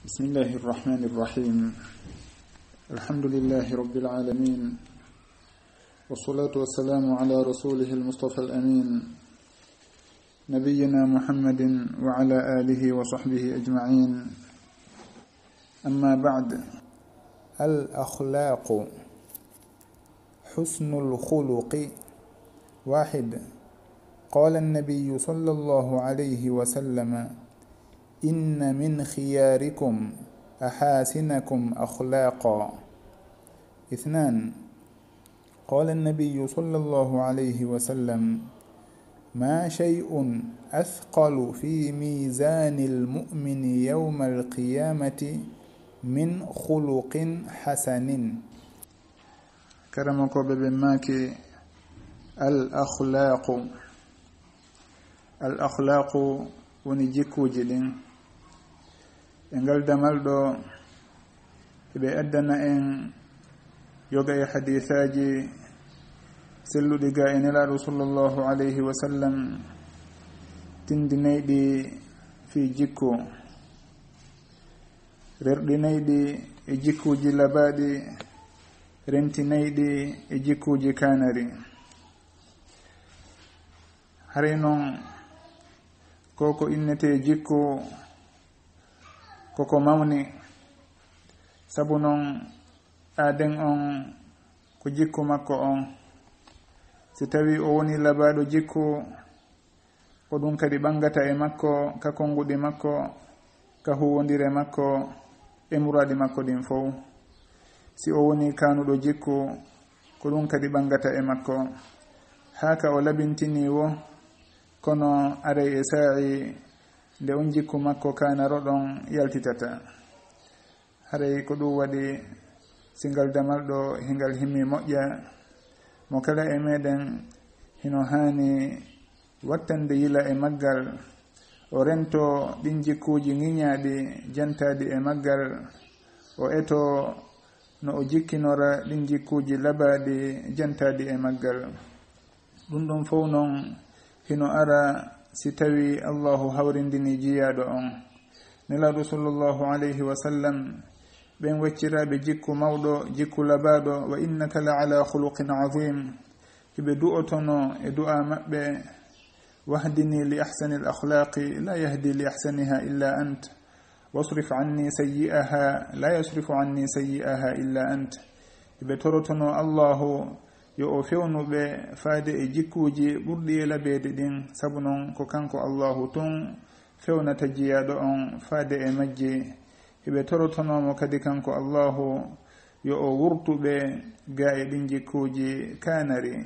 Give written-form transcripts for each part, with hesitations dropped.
بسم الله الرحمن الرحيم. الحمد لله رب العالمين، والصلاة والسلام على رسوله المصطفى الأمين نبينا محمد وعلى آله وصحبه أجمعين. أما بعد، الأخلاق حسن الخلق. 1. قال النبي صلى الله عليه وسلم: إن من خياركم أحاسنكم أخلاقا. 2. قال النبي صلى الله عليه وسلم: ما شيء أثقل في ميزان المؤمن يوم القيامة من خلق حسن. كرمك ببماك الأخلاق ونجيكو جدين engal damal do be addana en yoga e hadithaji sellude ga en ila sallallahu alayhi wa sallam tindinaydi fi jikko rerdinaydi e jikkuji labadi rentinaydi e jikkuji kanari hare non koko innete jikko koko mawni sabu non aden on ko jikku makko on si tawi o woni labaɗo jikku ko ɗum kadi ɓangata e makko ka konguɗi makko ka huwodire makko e muradi makko ɗin fof. si o woni kanuɗo jikku ko ɗum kadi ɓangata e makko haka o labintini wo kono aray e sa'i nde on jikku makko kanaro ɗon yaltitata. haray ko ɗum waɗi singal damalɗo hingal himmi moƴƴa mo kala e meɗen hino hani wattande yila e maggal o rento ɗin jikkuji ŋiñaɗi jantaɗi e maggal o eto no o jikkinora ɗin jikkuji labaɗi jantaɗi e maggal. ɗum ɗon fof noon hino ara si tawi allahu hawrindini jiyaɗo on. nelaɗo sallllahu alayhi wa sallam ɓen wacciraɓe jikku mawɗo jikku labaɗo wa innaka la ala khuluqin azim hiɓe du'otono e du'a maɓɓe wahdini li ahsani l akhlaqi la yahdi li ahsaniha illa ant wasrif anni sayyi'aha la yasrifu anni sayyi'aha illa ant. hiɓe torotono allahu yo o fewnuɓe faade e jikkuji ɓurɗi e labede ɗin, sabu noon ko kanko allahu tun fewnata jiyaɗo on faade e majji. hiɓe torotonomo kadi kanko allahu yo o wurtuɓe ga e ɗin jikkuji kanari,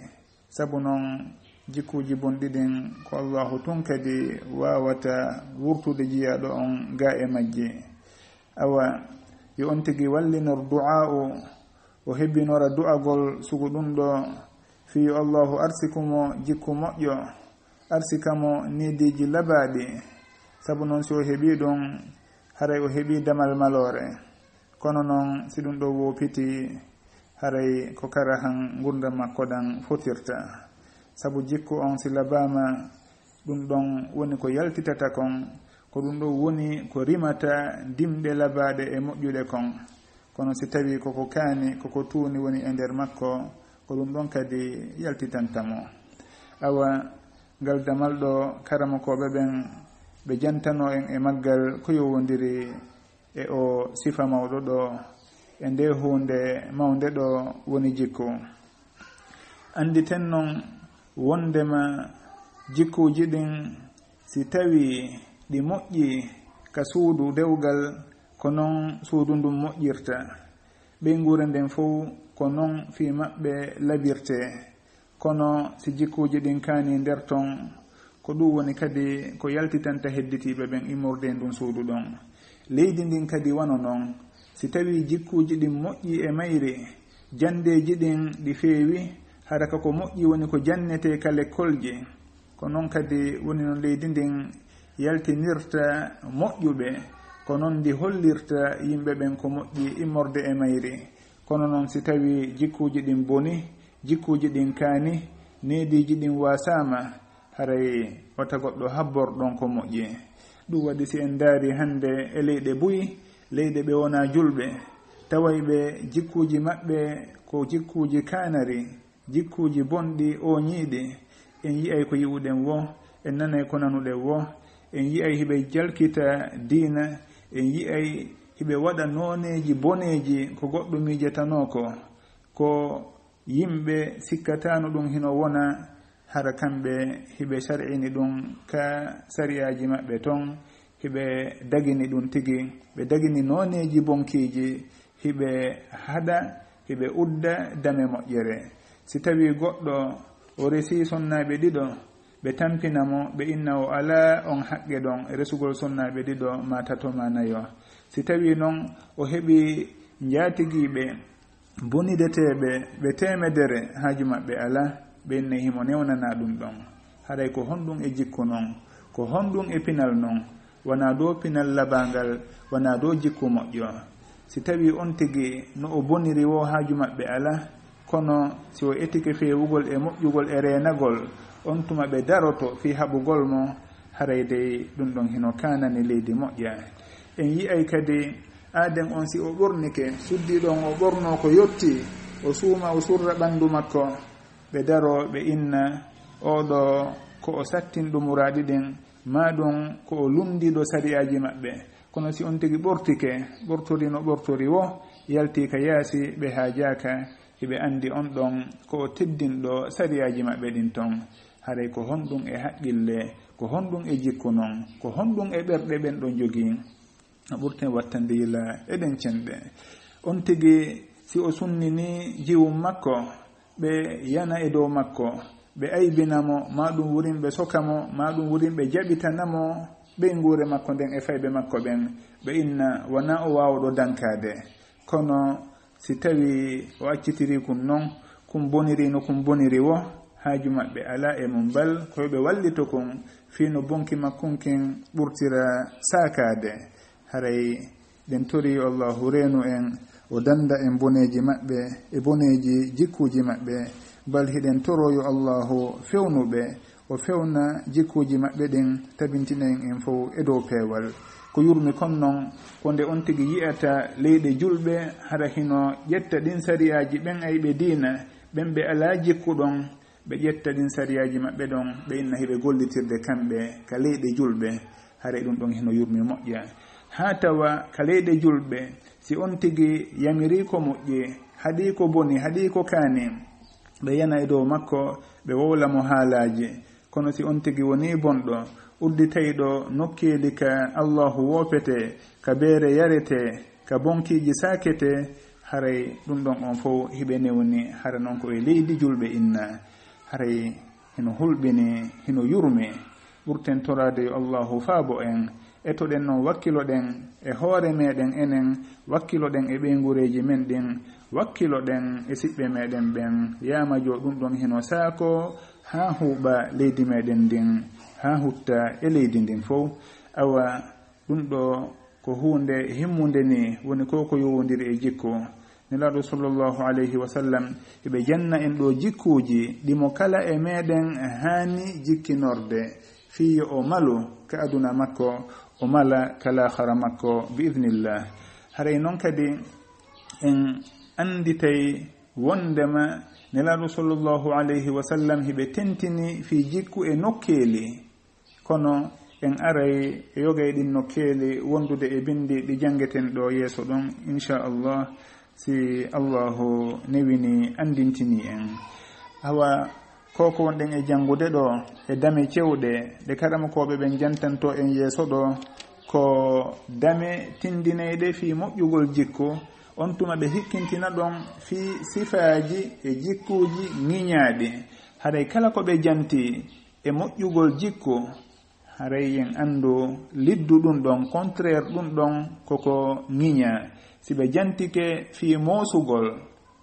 sabu noon jikkuji bonɗi ɗin ko allahu tun kadi wawata wurtude jiyaɗo on ga e majji. awa yo on tigi wallinor du'a'u o hebbinora du'agol sugu ɗum ɗo fiyo allahu arsikumo jikku moƴƴo, arsikamo nidiji labaɗi, sabu noon si o heɓi ɗum haray o heɓi damal malore. kono noon si ɗum ɗo wopiti haray ko kara han gurdam makko ɗan fotirta, sabu jikku on si labama ɗum ɗon woni ko yaltitata kon, ko ɗum ɗo woni ko rimata dimɗe labaɗe e moƴƴuɗe kon. kono si tawi koko kaani koko tuuni woni e nder makko ko ɗum ɗon kadi yaltitantamo. awa ngal damal ɗo karamokoɓe ɓen ɓe jantano en e maggal ko yowodiri e o sifa mawɗo ɗo e nde hunde mawde ɗo woni jikku. anditen noon wondema jikkuji ɗin si tawi ɗi moƴƴi ka suudu dewgal ko noon suudu ndum moƴƴirta, ɓe ngure nden fof ko noon fi maɓɓe labirte. kono si jikkuji ɗin kaani nder ton ko ɗum woni kadi ko yaltitanta hedditiɓe ɓen immorde ndun suudu ɗon. leydi ndin kadi wano noon, si tawi jikkuji ɗin moƴƴi e mayri, jandeji ɗin ɗi feewi, hara kako moƴƴi woni ko jannete ka lekkolji, ko noon kadi woni no leydi ndin yaltinirta moƴƴuɓe, ko noon ndi hollirta yimɓe ɓen ko moƴƴi immorde e mayri. kono noon si tawi jikkuji ɗin boni, jikkuji ɗin kaani, nediji ɗin wasama, haray wata goɗɗo habborɗon ko moƴƴi. ɗum waɗi si en daari hannde e leyɗe buyi leyɗe ɓe wona julɓe taway ɓe jikkuji maɓɓe ko jikkuji kanari jikkuji bonɗi o ñiiɗi en yiyay ko yi'uɗen wo en nanay ko nanuɗen wo en yiyay hiɓe jalkita diina en yiyay hiɓe waɗa nooneji boneji ko goɗɗo miijatanoko ko yimɓe sikkatano ɗum hino wona hara kamɓe hiɓe sar'ini ɗum ka sariyaji maɓɓe ton hiɓe dagini ɗum tigi ɓe dagini nooneji bonkiji hiɓe haɗa hiɓe udda dame moƴƴere si tawi goɗɗo o resi sonnaɓe ɗiɗo ɓe tampinamo ɓe inna o ala on haqqe ɗon resugol sonnaɓe ɗiɗo ma tato ma nayo si tawi noon o heɓi jaatigiɓe bonideteɓe ɓe temedere haaju maɓɓe ala ɓe inne himo newnana ɗum ɗon haray ko honɗum e jikku noon ko honɗum e pinal noon wona dow pinal labangal wona dow jikku moƴƴo si tawi on tigi no o boniri wo haaju maɓɓe ala kono si o etike fewugol e moƴƴugol e renagol on tuma ɓe daroto fi haɓugol mo haray dey ɗum ɗon hino kanani leydi moƴƴa en yiyay kadi aaden on si o ɓornike suddiɗon o ɓorno ko yotti o suuma o surra ɓanndu makko ɓe daro ɓe inna oɗo ko o sattin ɗum muraadi ɗin ma ɗum ko o lundiɗo sariyaji maɓɓe kono si on tigi ɓortike ɓortori no ɓortori wo yalti ka yaasi ɓe haajaka hiɓe anndi on ɗon ko o teddinɗo sariyaji maɓɓe ɗin ton haray ko honɗum e haqqille ko honɗum e jikku noon ko honɗum e ɓerɗe ɓen ɗon jogii no ɓurten wattande yila eɗen cenɗe on tigi si o sunnini jiwum makko ɓe yana e dow makko ɓe aybinamo ma ɗum wurinɓe sokamo ma ɗum wurinɓe jaɓitanamo ɓeyngure makko nden e fayɓe makko ɓen ɓe inna wona o wawɗo dankade kono si tawi o accitiri kum noon kum boniri no kum boniri wo haaju maɓɓe ala e mum bal koyeɓe wallito kum fino bonki makkunkin ɓurtira sakade haray ɗen tori allahu reenu en o danda en boneji maɓɓe e boneji jikkuji maɓɓe bal hiɗen toroyo allahu fewnuɓe o fewna jikkuji maɓɓe ɗin tabintinen en fof e dow peewal ko yurmi kon noon ko nde on tigi yiyata leyɗe julɓe hara hino ƴetta ɗin sariyaji ɓen ayɓe diina ɓen ɓe ala jikkuɗon ɓe ƴetta ɗin sariyaji maɓɓe ɗon ɓe inna hiɓe gollitirde kamɓe ka leyɗe julɓe hara ɗum ɗon hino yurmi moƴƴa ha tawa ka leyɗe julɓe si on tigi yamiri ko moƴƴi haɗi ko boni haɗi ko kaani ɓe yana e dow makko ɓe wowlamo haalaji kono si on tigi woni bonɗo udditayɗo nokkeeli ka allahu woopete ka beere yarete ka bonkiji sakete haray ɗum ɗon on fof hiɓe newni hara noon ko e leydi julɓe inna haray hino hulɓini hino yurmi ɓurten torade yo allahu faabo en etoɗen noon wakkiloɗen e hoore meɗen enen wakkiloɗen e ɓeygureji men ɗin wakkiloɗen e siɓɓe meɗen ɓen yamajo ɗum ɗon hino saako ha huuɓa leydi meɗen ndin ha hutta e leydi ndin fof awa ɗum ɗo ko hunde himmude ni woni ko yowodiri e jikku nelaɗo sallllahu alayhi wa sallam eɓe janna en ɗo jikkuji ɗimo kala e meɗen hani jikkinorde fiyo o malu ka aduna makko o mala kala hara makko bi idnillah haray noon kadi en anditay wondema nelaɗo sallllahu alayhi wa sallam hiɓe tentini fi jikku e nokkeeli kono en aray e yogay ɗin nokkeeli wondude e bindi ɗi jangeten ɗo yeeso ɗon inchallah si allahu newini andintini en awa koko wonɗen e jangude ɗo e dame cewɗe ɗe karamakoɓe ɓen jantanto en yeeso ɗo ko dame tindineyɗe fi moƴƴugol jikku on tuma ɓe hikkintina ɗon fi sifaji e jikkuji ŋiñaaɗi haray kala ko ɓe janti e moƴƴugol jikku haray en anndu liddu ɗum ɗon contraire ɗum ɗon koko ŋiña si ɓe jantike fi moosugol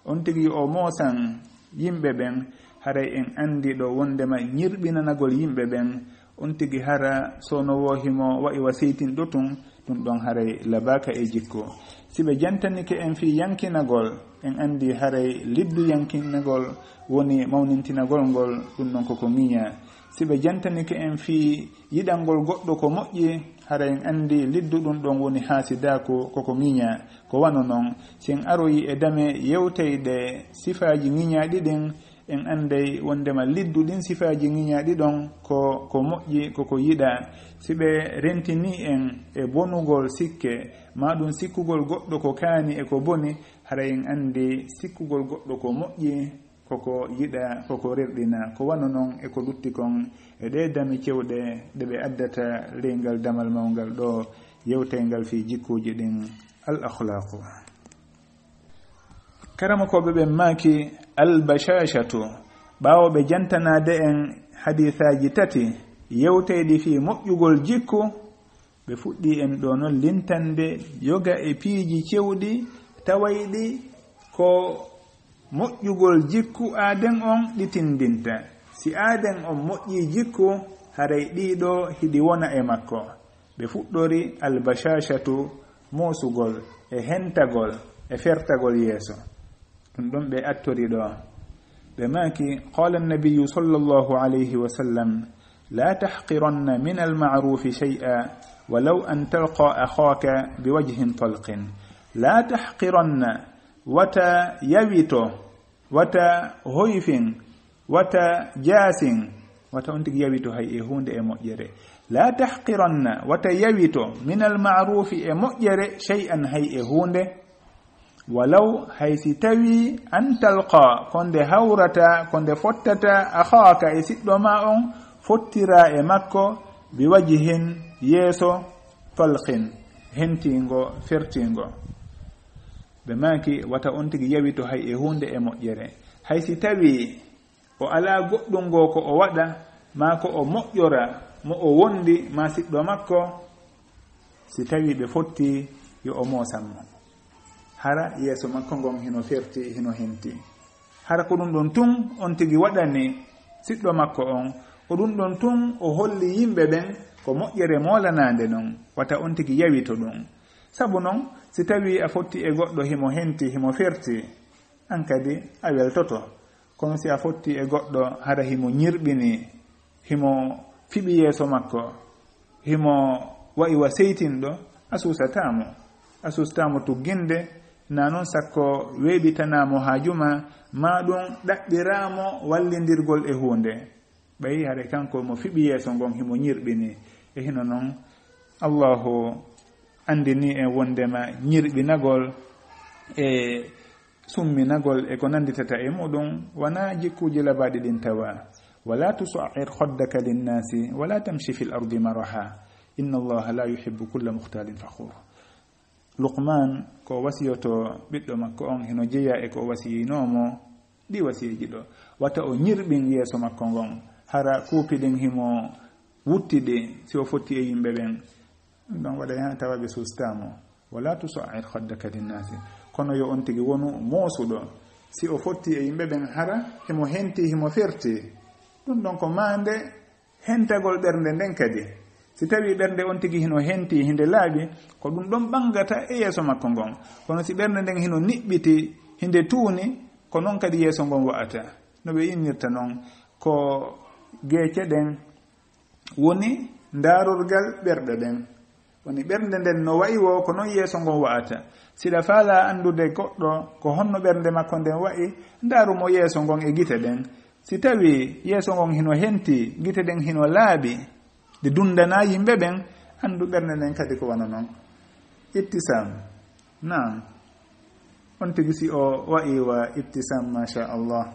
on tigi o moosan yimɓe ɓen haray en anndi ɗo wondema ñirɓinanagol yimɓe ɓen on tigi hara sono wohimo waɗi wasiytinɗo tun ɗum ɗon haray labaka e jikku si ɓe jantanike en fi yankinagol en anndi haray liddu yankinagol woni mawnintinagol ngol ɗum ɗon koko ŋiña si ɓe jantanike en fi yiɗalngol goɗɗo ko moƴƴi hara en andi lidduɗum ɗon woni hasidako koko ŋiña ko wano noon sen aroyi e dame yewteyɗe sifaji ŋiñaɗi ɗin en anday wondema lidduɗin sifaji ŋiñaɗi ɗon ko moƴƴi koko yiɗa si ɓe rentini en e bonugol sikke maɗum sikkugol goɗɗo ko kaani e ko boni hara en andi sikkugol goɗɗo ko moƴƴi koko yiɗa koko rerɗina ko wano noon eko lutti kon e ɗe dami cewɗe ɗe ɓe addata leygal damal mawgal ɗo yewtaygal fi jikkuji ɗin al akhlaqu. karama koɓe ɓen maaki albashashatu ɓawo ɓe jantanade en hadisaji tati yewteyɗi fi moƴƴugol jikku ɓe fuɗɗi en ɗo noon lintande yoga e piiji cewɗi tawayɗi ko moƴƴugol jikku aaden on ɗi tindinta si aaden on moƴƴi jikku haray ɗiɗo hiɗi wona e makko ɓe fuɗɗori albashashatu moosugol e hentagol e fertagol yeeso ɗum ɗon ɓe attori ɗo ɓe maaki qala annabiyu sallllahu alayhi wa sallam la tahqiranna min alma'rufi shay'a walaw an talqa akhaka biwajhin talqin la tahqiranna wata yawito wata hoyfin wata jaasin wata on tigi yawito hay e hunde e moƴƴere la tahqiranna wata yawito min alma'rufi e moƴƴere shay'an hay e hunde walaw haysi tawi an talqa konde hawrata konde fottata akhaka e siɗɗo ma on fottira e makko biwajhin yeeso talqin hentingo fertingo ɓe maaki wata on tigi yawito hay e hunde e moƴƴere hay si tawi o ala goɗɗum ngo ko o waɗa ma ko o moƴƴora mo o wondi ma siɗɗo makko si tawi ɓe fotti yo o moosanmo hara yeeso makko ngon hino ferti hino henti hara ko ɗum ɗon tun on tigi waɗani siɗɗo makko on ko ɗum ɗon tun o holli yimɓe ɓen ko moƴƴere moolanande noon wata on tigi yawito ɗum sabu noon si tawi a fotti e goɗɗo himo henti himo ferti an kadi a weltoto kono si a fotti e goɗɗo hara himo ñirɓini himo fiɓi yeeso makko himo wayi wa seytinɗo a susatamo tugginde na noon sakko weeɓitanamo haajuma ma ɗum ɗaɓɓiramo wallindirgol e hunde ɓayi hare kanko mo fiɓi yeeso ngon himo ñirɓini e hino noon allahu andini en wondema ñirɓinagol e summinagol e ko nanditata e muɗum wona jikkuji labaɗi ɗin tawa wala tusa'ir khaddaka linnasi wala tamshi fi l ardi maraha inna allaha la yuhibbu kulla mukhtalin fakhur. Luqman ko wasiyoto ɓiɗɗo makko on hino jeeya e ko wasiyinomo ɗi wasiyiji ɗo wata o ñirɓin yeeso makko ngon hara kuupiɗin himo wuttiɗi si o fotti e yimɓe ɓen ɗon waɗa ha tawa ɓe sustamo wala tusa'ir khaddaka linnasi kono yo on tigi wonu moosuɗo si o fotti e yimɓe ɓen hara himo henti himo ferti ɗum ɗon ko mande hentagol ɓernde nden kadi si tawi ɓernde on tigi hino henti hinde laaɓi ko ɗum ɗon ɓangata e yeeso makko ngon kono si ɓernde nden hino niɓɓiti hinde tuuni ko noon kadi yeeso ngon wa'ata no ɓe innirta noon ko geece ɗen woni ndaarorgal ɓerɗe ɗen woni ɓernde nden no wayi wo ko noon yeeso ngon wa'ata siɗa faala andude goɗɗo ko honno ɓernde makko nden wayi ndaarumo yeeso ngon e gite ɗen si tawi yeeso ngon hino henti gite ɗen hino laaɓi ɗi dundana yimɓe ɓen andu ɓernde nden kadi ko wana noon ittisam nam on tigi si o wayi wa ittisam machallah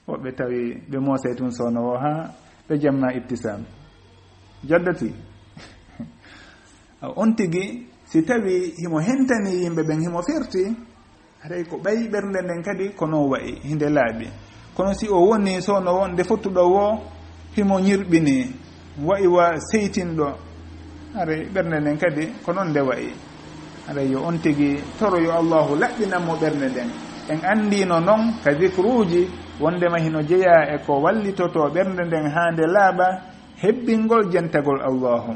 woɓɓe tawi ɓe moosay tun sowno o ha ɓe jamma ittisam jaddati on tigi si tawi himo hentani yimɓe ɓen himo ferti haray ko ɓayi ɓernde nden kadi ko non wayi hinde laaɓi kono si o woni sowno wonde fottuɗo wo himo ñirɓini wayi wa seytinɗo haray ɓernde nden kadi ko noon nde wayi haray yo on tigi toro yo allahu laɓɓinanmo ɓernde nden en andino noon ka zicruji wondema hino jeeya e ko wallitoto ɓernde nden ha nde laaɓa hebbingol jantagol allahu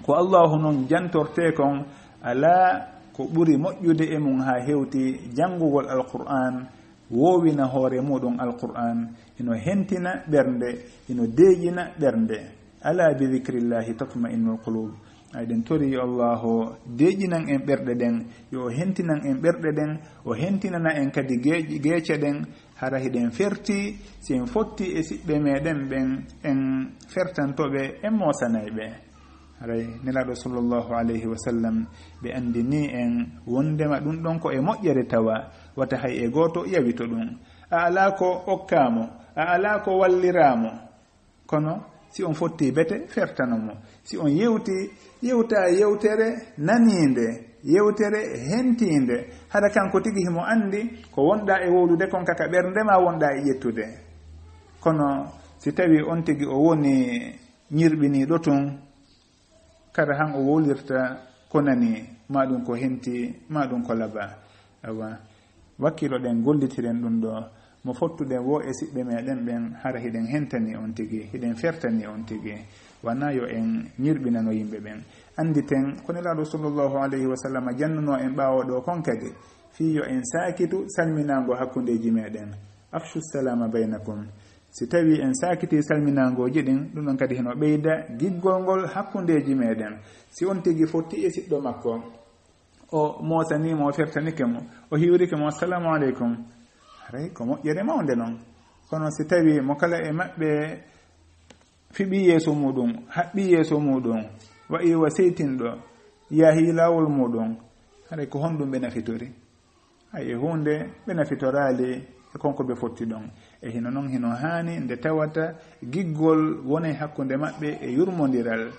ko allahu noon jantorte kon ala ko ɓuri moƴƴude e mum ha hewti janngugol alqur'an woowina hoore muɗum alqur'an hino hentina ɓernde hino deeƴina ɓernde ala bi dhikrillahi tatma'innul qulub ayden tori Allahu deejinan en berde den yo hentinan en berde den o hentinana en kadi geece den hara hiden ferti sen fotti e sibbe meden ben en fertantobe en mosanaybe haray nelaɗo sallllahu alayhi wa sallam ɓe andini en wondema ɗum ɗon ko e moƴƴere tawa wata hay e gooto yawito ɗum a ala ko okkamo a ala ko walliramo kono si on fotti bete fertanomo si on yewta yewtere naninde yewtere hentinde hada kanko tigi himo andi ko wonɗa e wowlude kon kaka ɓerdema wonɗa e ƴettude kono si tawi on tigi o woni ñirɓiniɗo tun kada han o wolirta ko nani maɗum ko henti maɗum ko laba awa wakkilo ɗen gollitiren ɗum ɗo mo fottuɗen wo e siɓɓe meɗen ɓen hara hiɗen hentani on tigi hiɗen fertani on tigi wana yo en ñirɓinano yimɓe ɓen anditen ko nelaɗo sallllahu alayhi wa sallam jannuno en ɓawoɗo kon kadi fi yo en sakitu salminago hakkudeji meɗen afshu salama baynakum si tawi en sakiti salminagoji ɗin ɗum ɗon kadi heno ɓeyda giggol ngol hakkudeji meɗen si on tigi fotti e siɗɗo makko o mosanimo o fertanike mo o hiwrike mo assalamu aleykum haray ko moƴƴere mawde noon kono si tawi mo kala e maɓɓe fiɓi yeeso muɗum haɓɓi yeeso muɗum wayi wa seytinɗo yaahi lawol muɗum haray ko honɗum ɓe nafitori hay e hunde ɓe nafitorali e konko ɓe fotti ɗon e hino noon hino haani nde tawata giggol woni hakkunde maɓɓe e yurmodiral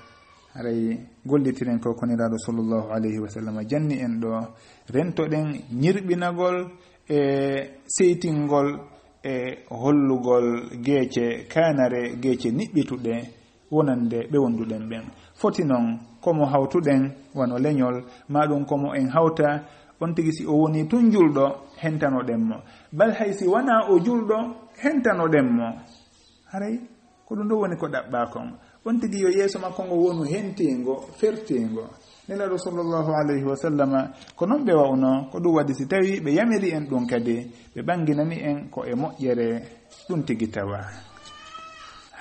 haray gollitiren ko koniraɗo sallllahu alayhi wa sallam janni en ɗo rentoɗen ñirɓinagol e seytingol e hollugol geece kanare geece niɓɓituɗe wonande ɓe wonduɗen ɓen foti noon komo hawtuɗen wano leñol maɗum komo en hawta on tigi si o woni tun julɗo hentanoɗenmo bal hay si wona o julɗo hentanoɗenmo haray ko ɗum ɗo woni ko ɗaɓɓa kon on tigi yo yeeso makko ngo wonu hentingo fertingo nelaɗo sallllahu alayhi wa sallama ko noon ɓe wawno ko ɗum waɗi si tawi ɓe yamiri en ɗum kadi ɓe ɓanginani en ko e moƴƴere ɗum tigi tawa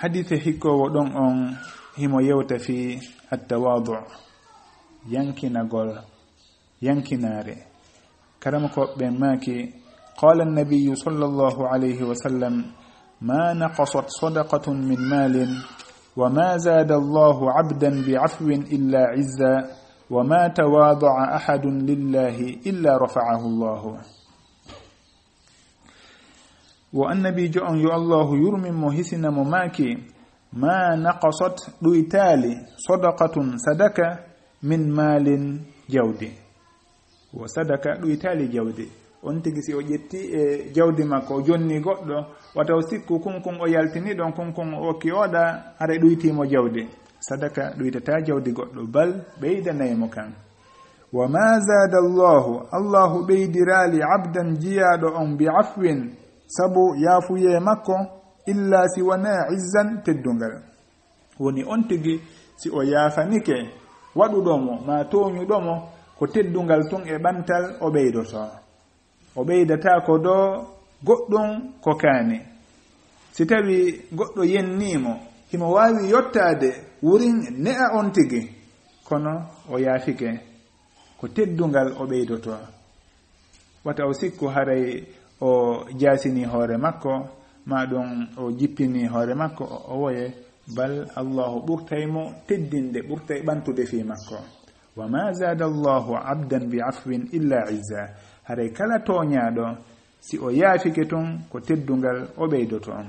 hadithe hikkowo ɗon on himo yewta fi attawadu yankinagol yankinare karama koɓɓen maki qala annabiyu sallllahu alayhi wa sallam ma naqasat sadaqatun min malin وما زاد الله عبدا بعفو إلا عزا وما تواضع أحد لله إلا رفعه الله والنبي جاء الله يرمي مهسن مماكي ما نقصت دويتالي صدقة صدقة من مال جودي وصدقة دويتالي جودي on tigi si o ƴetti e jawdi makko o jonni goɗɗo wata o sikku kunkun o yaltini ɗon kunkun o kiyoɗa hara ɗuytimo jawdi sadaka ɗuytata jawdi goɗɗo bal ɓeydanaymo kan wa ma zada allahu ɓeydirali abdan jiyaɗo on bi afwin sabu yaafuye makko illa si wona izzan teddungal woni on tigi si o yaafanike waɗuɗomo ma toñuɗomo ko teddungal tun e ɓantal o ɓeydoto o ɓeydata ko ɗo goɗɗum ko kaani si tawi goɗɗo yennimo himo wawi yottade wurin ne'a on tigi kono o yaafike ko teddungal o ɓeydoto wata o sikku haray o jasini hoore makko maɗum o jippini hoore makko o woye bal allahu ɓurtaymo teddinde ɓurtay ɓantude fi makko wa ma zada allahu abdan bi afwin illa izza haray kala toñaɗo si o yaafike tun ko teddungal o ɓeydoto on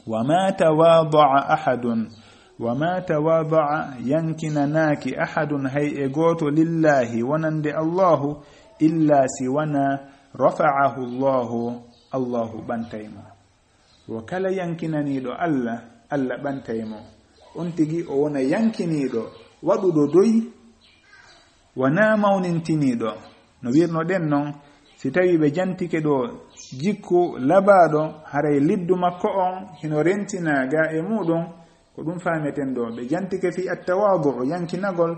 wama tawadaa ahadun wama tawadaa yankinanaki ahadun hay e goto lillahi wonande allahu illa si wana rafa'ahu allahu ɓantaymo wo kala yankinaniɗo allah ɓantaymo on tigi o wona yankiniɗo waɗuɗo doy wona mawnintiniɗo no wirnoɗen noon si tawi ɓe jantike ɗo jikku labaɗo haray liddu makko on hino rentina ga e muɗum ko ɗum fameten ɗo ɓe jantike fi attawadu yankinagol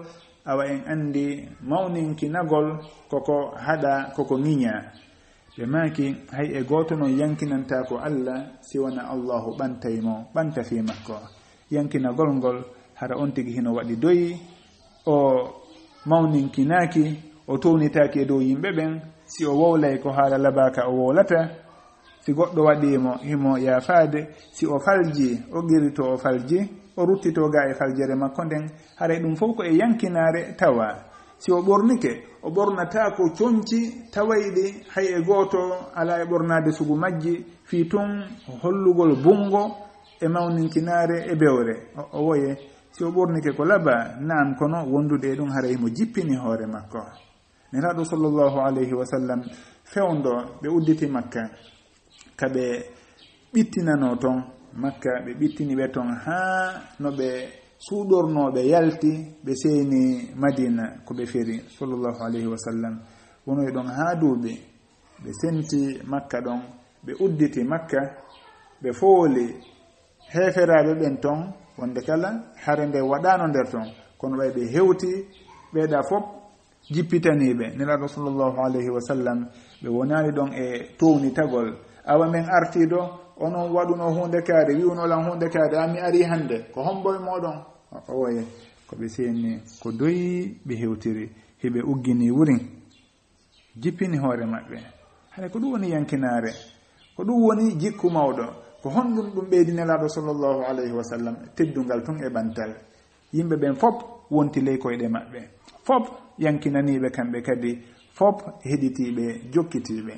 awa en andi mawninkinagol koko haɗa koko ŋiña ɓe maki hay e goto noon yankinanta ko allah siwana allahu ɓantaymo ɓanta fi makko yankinagol ngol hara on tigi hino waɗi doyi o mawninkinaaki o townitaaki e dow yimɓe ɓen si o wowlay ko haala labaka o wowlata si goɗɗo waɗimo himo yaafaade si o falji o girito o falji o ruttito ga e faljere makko nden haray ɗum fof ko e yankinaare tawa si o ɓornike o ɓornata ko coñci tawayɗi hay e gooto ala e ɓornade sugu majji fii tun hollugol bungo e mawninkinaare e bewre o woye si o ɓornike ko laba naam kono wondude e ɗum haray mo jippini hoore makko neraɗo sallllahu alayhi wa sallam fewndo ɓe udditi makka kaɓe ɓittinano toon makka ɓe ɓittini ɓe toon haa no ɓe suuɗornoɓe yalti ɓe seeni madina ko ɓe feri sallllahu alayhi wa sallam wonoy ɗon haa duuɓi ɓe senti makka ɗon ɓe udditi makka ɓe fooli heeferaɓe ɓen toon wonde kala hare nde waɗano nder toon kono ɓay ɓe hewti ɓeeɗa fof jippitaniɓe nelaɗo sallllahu alayhi wa sallam ɓe wonani ɗon e townitagol awa men artiɗo onon waɗuno hunde kaade wiwnolan hunde kaade ami ari hande ko homboye moɗon o woye koɓe seeni ko doyi ɓe hewtiri heɓe uggini wurin jippini hoore maɓɓe hade ko ɗum woni yankinare ko ɗum woni jikku mawɗo ko honɗum ɗum ɓeydi nelaɗo sallllahu alayhi wa sallam teddungal tun e ɓantal yimɓe ɓen fop wonti ley koyɗe maɓɓe fop yankinaniɓe kamɓe kadi fop heɗitiɓe jokkitiɓe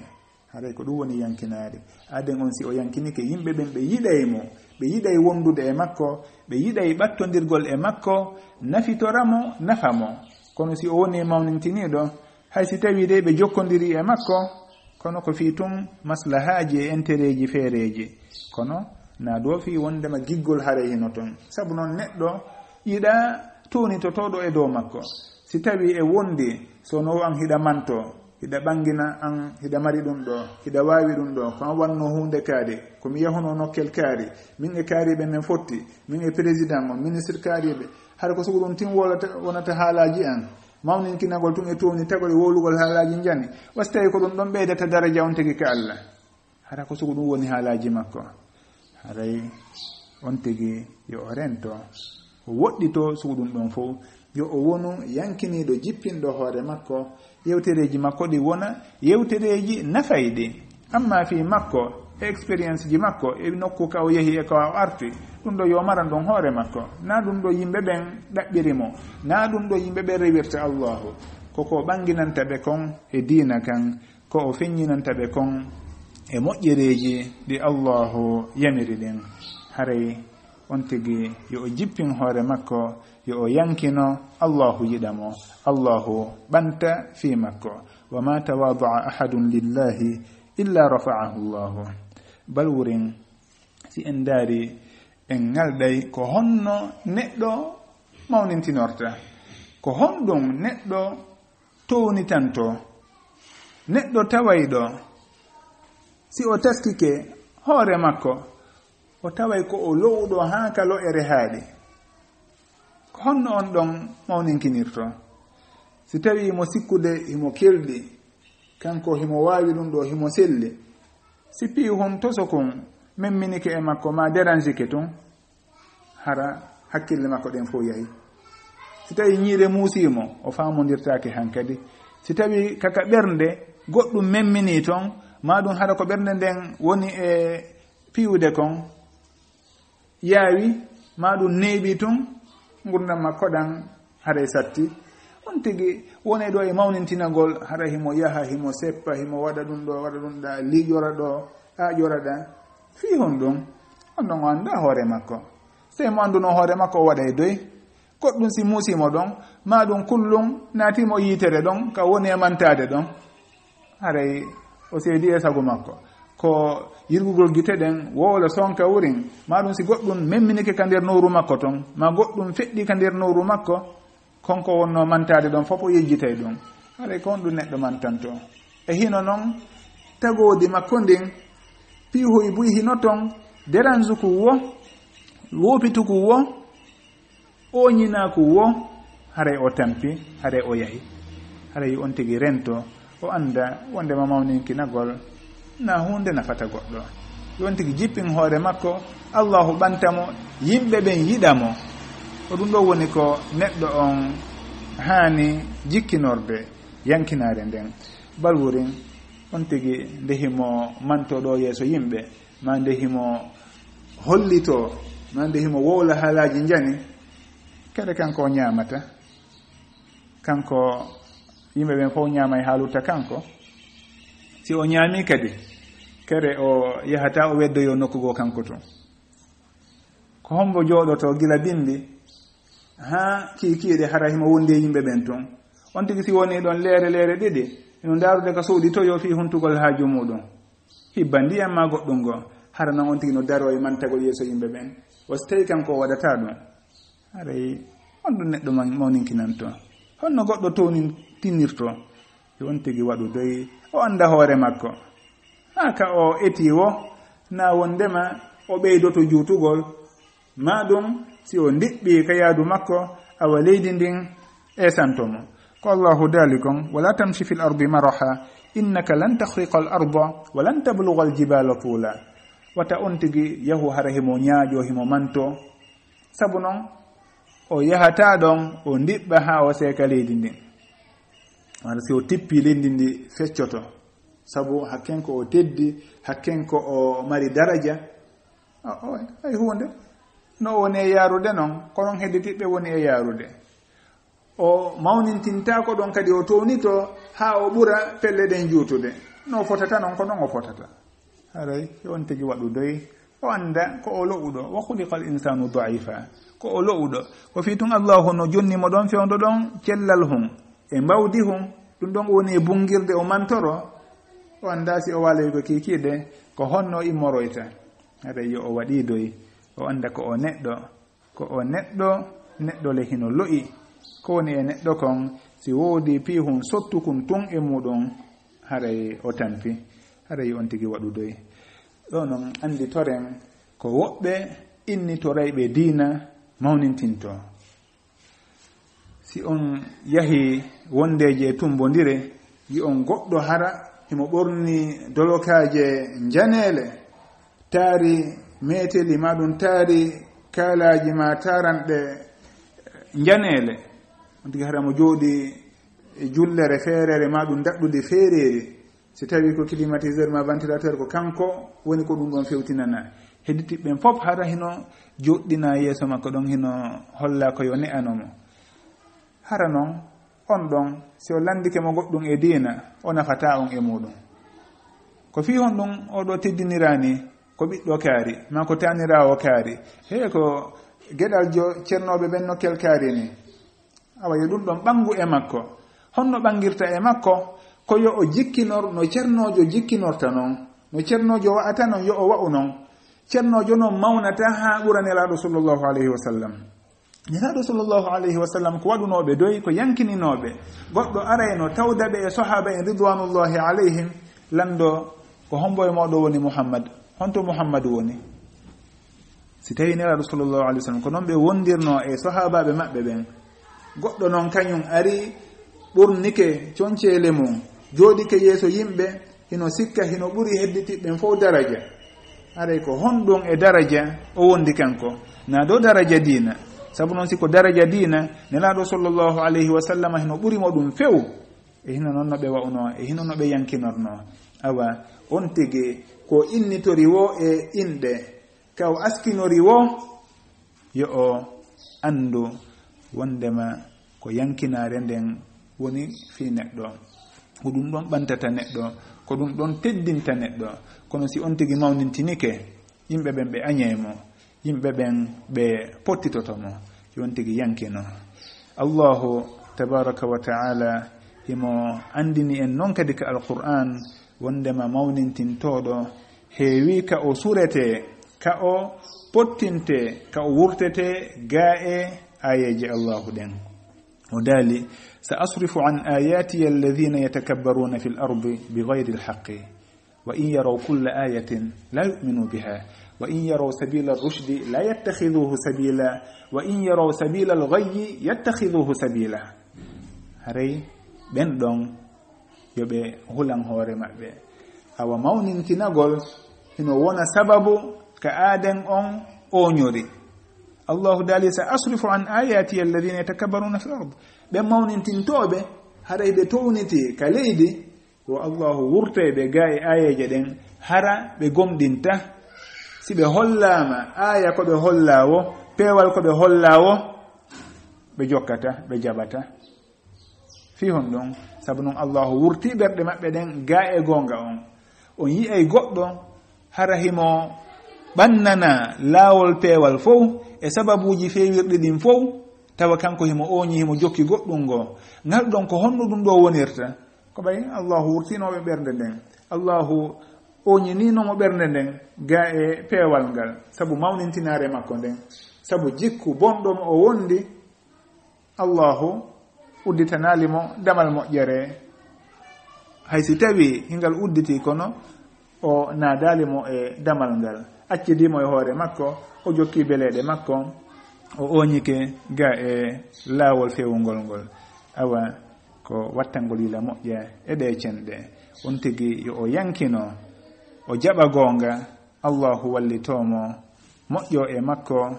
haray ko ɗum woni yankinade aden on si o yankinike yimɓe ɓen ɓe yiɗaymo ɓe yiɗay wondude e makko ɓe yiɗay ɓattodirgol e makko nafitoramo nafamo kono si o woni mawnintiniɗo hay si tawi de ɓe jokkodiri e makko kono ko fii tun maslahaji e intérêt ji feereji kono na ɗo fi wondema giggol haare hino toon saabu noon neɗɗo yiɗa townitotoɗo e dow makko si tawi e wondi sono an hiɗa manto hiɗa ɓangina an hiɗa mari ɗum ɗo hiɗa wawi ɗum ɗo ko an wanno hunde kaari komi yahuno nokkel kaari min e kaariɓe men fotti min e président o ministre kaariɓe haɗa ko sogo ɗum tin wonata haalaji an mawninkinagol tun e towni tagol e wowlugol haalaji jani wasi tawi ko ɗum ɗon ɓeydata daraja on tigi ka Allah haɗa ko sogo ɗum woni haalaji makko haray on tigi yo o rento o woɗɗito sogo ɗum ɗon fof yo o wonu yankiniɗo jippinɗo hoore makko yewtereji makko ɗi wona yewtereji nafayɗi amma fi makko e expérience ji makko e nokku ka o yehi e ko o arti ɗum ɗo yo maran ɗon hoore makko na ɗum ɗo yimɓe ɓen ɗaɓɓirimo na ɗum ɗo yimɓe ɓen rewirta allahu koko ɓanginanta ɓe kon e diina kan ko o feññinanta ɓe kon e moƴƴereji ɗi allahu yamiri ɗin haray on tigi yo o jippin hoore makko yo o yankino allahu yiɗamo allahu ɓanta fi makko wa ma tawadaa ahadun lillahi illa rafa'ahu llahu bal wurin si en daari en ngalɗay ko honno neɗɗo mawnintinorta ko honɗum neɗɗo townitanto neɗɗo tawayɗo si o taskike hoore makko o taway ko o lowɗo haa ka lo'ere haaɗi ko honno on ɗon mawninkinirto si tawi mo sikkude himo kelɗi kanko himo waawi ɗum ɗo himo selli si pii hon toso kon memminike e makko ma dérangike tun hara hakkille makko ɗen fof yahi si tawi ñiire muusimo o faamodirtaake han kadi si tawi kaka ɓernde goɗɗum memmini toon ma ɗum hara ko ɓernde nden woni e piiwde kon yaawi ma ɗum neeɓi tun gurdam makko ɗan haray satti on tigi wone ɗo e mawnintinagol hara himo yaha himo seppa himo waɗa ɗum ɗa liƴora ɗo ƴora ɗa fii hon ɗum on ɗon o annda hoore makko sey mo annduno hoore makko o waɗa e doy goɗɗum si muusimo ɗon ma ɗum kullum naatimo yiitere ɗon ka woni e mantade ɗon haray o seedi e sago makko ko yirgugol gite ɗen wowla sonka wurin ma ɗum si goɗɗum memminike ka nder nowru makko ton ma goɗɗum feɗɗi ka nder nowru makko konko wonno mantade ɗon fof o yejjitay ɗum haray ko on ɗum neɗɗo mantanto e hino noon tagodi makko ndin piihoy buy hino ton dérange ku wo wopitu ku wo oñina ku wo haray o tampi haray o yahi haray on tigi rento o anda wondema mawninkinagol na hunde nafata goɗɗo yon tigi jippin hoore makko allahu ɓantamo yimɓe ɓen yiɗamo ko ɗum ɗo woni ko neɗɗo on haani jikkinorde yankinare nden balwurin on tigi ndehimo mantoɗo yeeso yimɓe ma ndehimo hollito ma ndehimo wowla haalaji jani kede kanko o ñamata kanko yimɓe ɓen fof ñama e haalutta kanko si o ñaami kadi kere o yahata o weddoyo nokkugo kanko tun ko hombo jooɗoto gila bindi ha kiikiiɗe hara himo wondi e yimɓe ɓen tun on tigi si woni ɗon leere ɗiɗi ino ndaarude ko suuɗitoyo fi huntugol haaju muɗum hibba ndiyam ma goɗɗum ngo hara noon on tigi no daro e mantagol yeeso yimɓe ɓen o so tawi kanko o waɗata ɗum haray on ɗum neɗɗo mawninkinanto honno goɗɗo townin tinnirto e on tigi waɗu doyi o annda hoore makko ha ka o eti wo na wondema o ɓeydoto juutugol ma ɗum si o ndiɓɓi ka yaadu makko awa leydi ndin esantomo ko allahu dalikon wala tamshi fi l ardi maraha innaka lan tahriqa al arda wa lan tabluga al jibala tula wata on tigi yahu hara himo ñaaƴo himo manto sabu noon o yahata ɗon o ndiɓɓa ha o seeka leydi ndin wala si o tippi leydi ndi feccoto sabu hakkenko o teddi hakkenko o mari daraja ay hunde no woni e yaarude noon konon hedditiɓɓe woni e yaarude o mawnintintako ɗon kadi o townito ha o ɓura pelle ɗen juutude no fotata noon ko noon o fotata haray on tigi waɗu doyi o anda ko o lo'uɗo wa khuliqa al insanu daifa ko o lo'uɗo ko fi tun allahu no jonnimo ɗon fewdo ɗon cellal hum e mbawdi hum ɗum ɗon woni e bungirde o mantoro o anda si o waloy ko kikiɗe ko honno immoroyta haray yo o waɗi doyi o anda ko o neɗɗo le hino lo'i ko woni e neɗɗo kon si woodi pihum sottukun tun e muɗum haray o tampi haray on tigi waɗu doyi ɗo noon andi toren ko woɓɓe innitorayɓe diina mawnintinto si on yahi wondeje e tumbodire yi on goɗɗo hara himo ɓorni dolokaje janele taari meteli ma ɗum taari kaalaji ma taranɗe janele on tigi hara mo jooɗi e jullere feerere ma ɗum daɗɗude feereri si tawi ko climatiseur ma ventilateur ko kanko woni ko ɗum ɗon fewtinana hedditiɓɓen fof hara hino joɗɗina yeeso makko ɗon hino holla ko yo ne'anomo hara noon on ɗon si o landike mo goɗɗum e diina o nafata on e muɗum ko fi hon ɗum oɗo teddinirani ko ɓiɗɗo kaari ma ko tanirawo kaari he ko geɗal jo ceernoɓe ɓen nokkel kaari ni awa yo ɗum ɗon ɓangu e makko honno ɓangirta e makko ko yo o jikkinor no ceernojo jikkinorta noon no ceernojo wa'ata noon yo o wa'u noon ceernojo noon mawnata ha ɓura nelaɗo sallllahu alayhi wa sallam nelaɗo sallllahu alayhi wa sallam ko waɗunoɓe doyi ko yankininoɓe goɗɗo arayno tawdaɓe e sahaba en ridwanullahi alayhim lando ko hombo e moɗo woni muhammad honto muhammad woni si tawi nelaɗo sallllahu alayhi wa sallam ko noon ɓe wondirno e sahabaɓe maɓɓe ɓen goɗɗo noon kañum ari ɓurnike concele mum jooɗike yeeso yimɓe hino sikka hino ɓuri hedditiɓɓen fof daraja aray ko honɗum e daraja o wondi kanko na dow daraja diina sabu noon siko daraja diina nelaɗo sallllahu alayhi wa sallam hino ɓurimo ɗum few e hino noon no ɓe wa'uno e hino no ɓe yankinorno awa on tigi ko innitori wo e inɗe kaw askinori wo yo o andu wondema ko yankinare nden woni fi neɗɗo ko ɗum ɗon ɓantata neɗɗo ko ɗum ɗon teddinta neɗɗo kono si on tigi mawnintinike yimɓe ɓen ɓe añeymo yimɓe ɓen ɓe pottitotomo si on tigi yankino allahu tabaraka wa taala himo andini en noon kadi ka alqur'an wondema mawnintintoɗo heewi ka o surete ka o pottinte ka o wurtete ga e ayeji allahu ɗen o daali سأصرف عن آياتي الذين يتكبرون في الأرض بغير الحق وإن يروا كل آية لا يؤمنوا بها وإن يروا سبيل الرشد لا يتخذوه سبيلا وإن يروا سبيل الغي يتخذوه سبيلا هري بن دون يبي هلان هوري مأبي أو مونين تنقل هنو ونا سبب ka aaden on oñori allahu daali sa asrifu an ayati alladina yatakabbaruna fi l ard ɓe mawnintintoɓe haray ɓe towniti ka leydi wo allahu wurteɓe ga e ayeje ɗen hara ɓe gomɗinta si ɓe hollama aya ko ɓe hollawo peewal ko ɓe hollawo ɓe jokkata ɓe jaɓata fi hon ɗon sabu noon allahu wurti ɓerɗe maɓɓe ɗen ga e gonga on yiyay goɗɗo hara himo ɓannana laawol peewal fof e sababuji feewirɗi ɗin fof tawa kanko himo oñi himo jokki goɗɗum ngo ngal ɗon ko honno ɗum ɗo wonirta ko ɓay allahu wurtinoɓe ɓernde nden allahu oñininomo ɓernde nden ga e peewal ngal sabu mawnintinare makko nden sabu jikku bonɗo o wondi allahu udditanalimo damal moƴƴere haysi tawi hingal udditi kono o naadalimo e damal ngal accidimo e hoore makko o jokki beleɗe makko o oñike ga e laawol fewugol ngol awa ko wattangol yila moƴƴa e ɗe cenɗe on tigi yo o yankino o jaɓa goonga allahu wallitomo moƴƴo e makko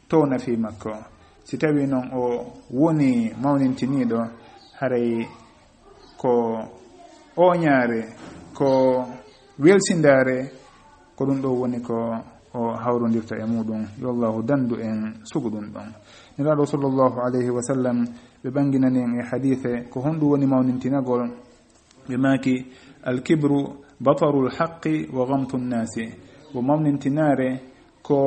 to nafi makko si tawi noon o woni mawnintiniɗo haray ko oñaare ko welsindare ko ɗum ɗo woni ko o hawrodirta e muɗum yo allahu dandu en sugu ɗum ɗon nelaɗo sallllahu alayhi wa sallam ɓe ɓanginani en e hadithe ko honɗum woni mawnintinagol ɓe maaki alkibru bataru lhaqi wa gamtu nnasi wo mawnintinare ko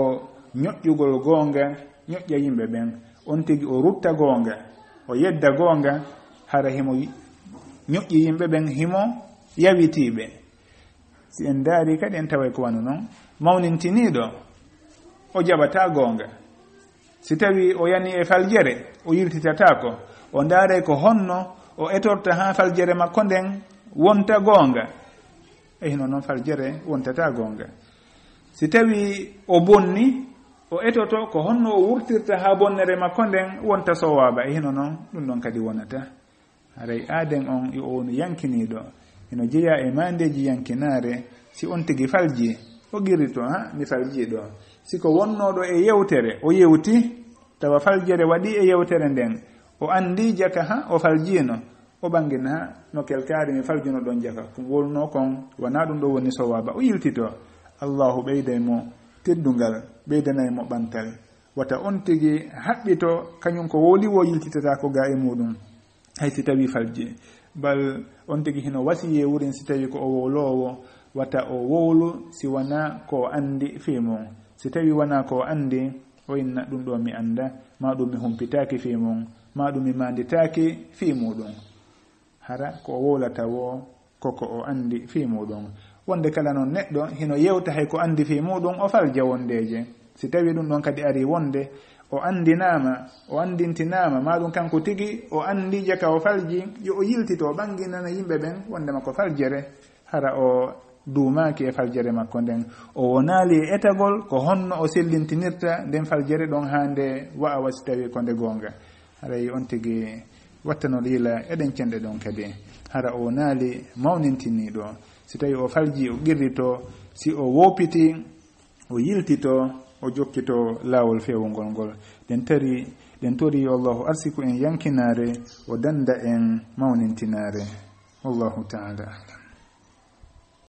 ñoƴƴugol goonga ñoƴƴa yimɓe ɓen on tigi o rutta goonga o yedda goonga hara himo ñoƴƴi yimɓe ɓen himo yawitiɓe si en daari kadi en taway ko wano noon mawnintiniɗo o jaɓata goonga si tawi o yani e faljere o yirtitatako o ndaare ko honno o etorta ha faljere makko nden wonta goonga e hino noon faljere wontata goonga si tawi o bonni o etoto ko honno o wurtirta ha bonnere makko nden wonta sowaba e hino noon ɗum ɗon kadi wonata haray aaden on yo on yankiniɗo ino jeeya e mandeji yankinare si on tigi falji o girrito ha mi faljiɗo siko wonnoɗo e yewtere o yewti tawa faljere waɗi e yewtere nden o andi jaka ha o faljino o ɓangina ha no kelkari mi faljino ɗon jaka ko wolno kon wona ɗum ɗo woni sowaba o yiltito allahu ɓeyday mo teddungal ɓeydanay mo ɓantal wata on tigi haɓɓito kañum ko woli wo yiltitata ko ga e muɗum hay si tawi falji bal on tigi hino wasiye wurin si tawi ko o wowlowo wata o wowlu si wona ko andi fi mum si tawi wona ko andi o inna ɗum ɗo mi anda ma ɗum mi humpitaki fi mum ma ɗum mi manditaki fi muɗum hara ko o wowlata wo koko o andi fi muɗum wonde kala noon neɗɗo hino yewta hay ko andi fi muɗum o falja wondeje si tawi ɗum ɗon kadi ari wonde o andinama o andintinama maɗum kanko tigi o andi jaka o falji yo o yiltito o ɓanginana yimɓe ɓen wondema ko faljere hara o duumaki e faljere makko nden o wonali e etagol ko honno o sellintinirta nden faljere ɗon ha nde wawa si tawi ko nde gonga haray on tigi wattano liila eɗen cenɗe ɗon kadi hara o wonali mawnintiniɗo si tawi o falji o qirrito si o wopiti o yiltito o jokkito laawol fewugol ngol ɗen tori yo allahu arsiku en yankinare o danda en mawnintinare wallahu taala alam